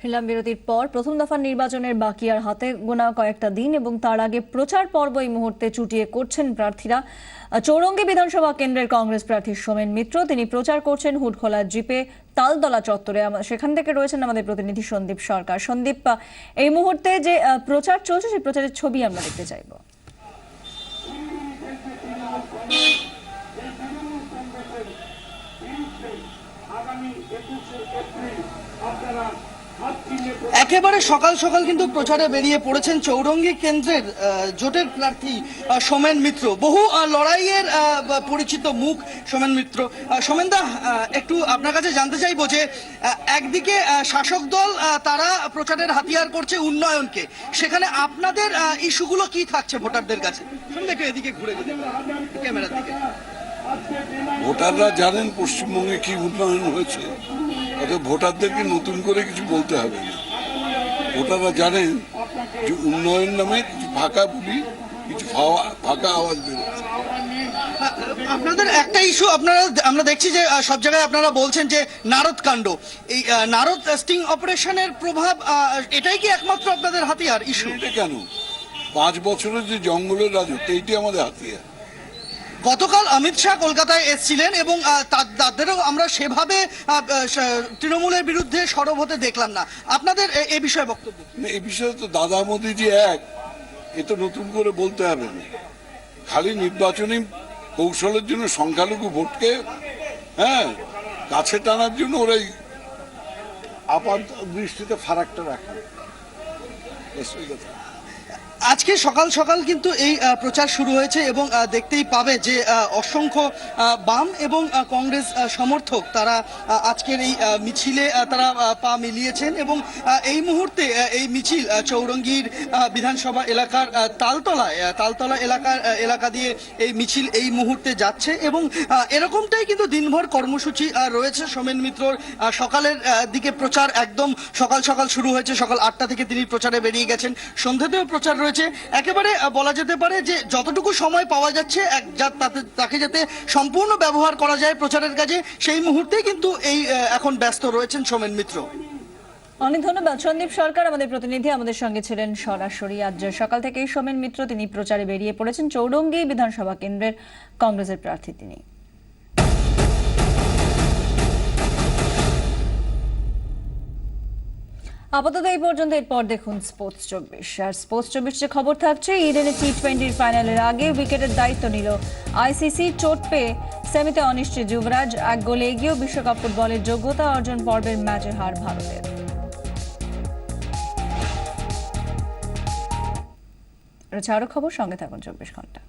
ফিরলাম বিরতির পর প্রথম দফার নির্বাচনের বাকি আর হাতে গোনা কয়েকটা দিন এবং তার আগে প্রচার পর্ব এই মুহূর্তে চুটিয়ে করছেন প্রার্থীরা। চৌরঙ্গী বিধানসভা কেন্দ্রের কংগ্রেস প্রার্থী সোমেন মিত্র তিনি প্রচার করছেন হুডখোলা জিপে তালতলা চত্বরে। সেখান থেকে রয়েছেন আমাদের প্রতিনিধি সন্দীপ সরকার। সন্দীপ, এই মুহূর্তে যে প্রচার চলছে সেই প্রচারের ছবি আমরা দেখতে চাইব। একেবারে সকাল সকাল কিন্তু প্রচারে বেরিয়ে পড়েছেন চৌরঙ্গী কেন্দ্রের জোটের প্রার্থী সোমেন মিত্র। বহু লড়াইয়ের পরিচিত মুখ সোমেন মিত্র। সোমেনদা, একটু আপনার কাছে জানতে চাইবো যে একদিকে শাসক দল তারা প্রচারের হাতিয়ার করছে উন্নয়নকে, সেখানে আপনাদের ইস্যুগুলো কি থাকছে ভোটারদের কাছে? শুনুন একটু এদিকে ঘুরে ক্যামেরার দিকে। ভোটাররা জানেন পশ্চিমবঙ্গে কি উন্নয়ন হয়েছে, অর্থাৎ ভোটারদেরকে নতুন করে কিছু বলতে হবে না। ভোটাররা জানেন যে উন্নয়ন নামে কিছু ফাঁকা বুলি, কিছু ফাঁকা আওয়াজ বেরোচ্ছে। আপনাদের একটা ইস্যু আমরা দেখছি যে সব জায়গায় আপনারা বলছেন যে নারদ কাণ্ড, এই নারদ স্টিং অপারেশনের প্রভাব, এটাই কি একমাত্র আপনাদের হাতিয়ার ইস্যু? এটা কেন? 5 বছরের যে জঙ্গলের রাজত্ব, এইটাই আমাদের হাতিয়ার। গতকাল অমিত শাহ কলকাতায় এসেছিলেন এবং তাদেরও আমরা সেভাবে তৃণমূলের বিরুদ্ধে সরব হতে দেখলাম না। আপনাদের এ বিষয়ে বক্তব্য? এই বিষয়ে তো দাদা মোদি যে এক, এ তো নতুন করে বলতে হবে না। খালি নির্বাচনী কৌশলের জন্য সংখ্যালঘু ভোটকে কাছে টানার জন্য ওরাই আপাত দৃষ্টিতে ফারাকটা রাখে। আজকে সকাল সকাল কিন্তু এই প্রচার শুরু হয়েছে এবং দেখতেই পাবে যে অসংখ্য বাম এবং কংগ্রেস সমর্থক তারা আজকের এই মিছিলে তারা পা মিলিয়েছেন এবং এই মুহূর্তে এই মিছিল চৌরঙ্গীর বিধানসভা এলাকার তালতলা এলাকা দিয়ে এই মিছিল এই মুহূর্তে যাচ্ছে এবং এরকমটাই কিন্তু দিনভর কর্মসূচি রয়েছে সোমেন মিত্রর। সকালের দিকে প্রচার একদম সকাল সকাল শুরু হয়েছে, সকাল 8টা থেকে তিনি প্রচারে বেরিয়ে গেছেন। সন্ধ্যাতেও প্রচার রয়েছে। একেবারে বলা যেতে পারে যে যতটুকু সময় পাওয়া যাচ্ছে তাকে যাতে সম্পূর্ণ ব্যবহার করা যায় প্রচারের কাজে, সেই মুহূর্তে কিন্তু এই এখন ব্যস্ত রয়েছেন সোমেন মিত্র। অনেক ধন্যবাদ সন্দীপ সরকার, আমাদের প্রতিনিধি আমাদের সঙ্গে ছিলেন সরাসরি। আজ সকাল থেকেই সোমেন মিত্র তিনি প্রচারে বেরিয়ে পড়েছেন। চৌরঙ্গী বিধানসভা কেন্দ্রের কংগ্রেসের প্রার্থী তিনি। আপাতত এই পর্যন্ত। এরপর দেখুন স্পোর্টস 24। আর স্পোর্টস 24 যে খবর থাকছে, ইডেনে টি20 ফাইনালের আগে উইকেটের দায়িত্ব নিল আইসিসি। চোট পেয়ে সেমিতে অনিশ্চিত যুবরাজ, 1 গোলে এগিয়েও বিশ্বকাপ ফুটবলের যোগ্যতা অর্জন পর্বের ম্যাচে হার ভারতের। আরো খবর, সঙ্গে থাকুন 24 ঘন্টা।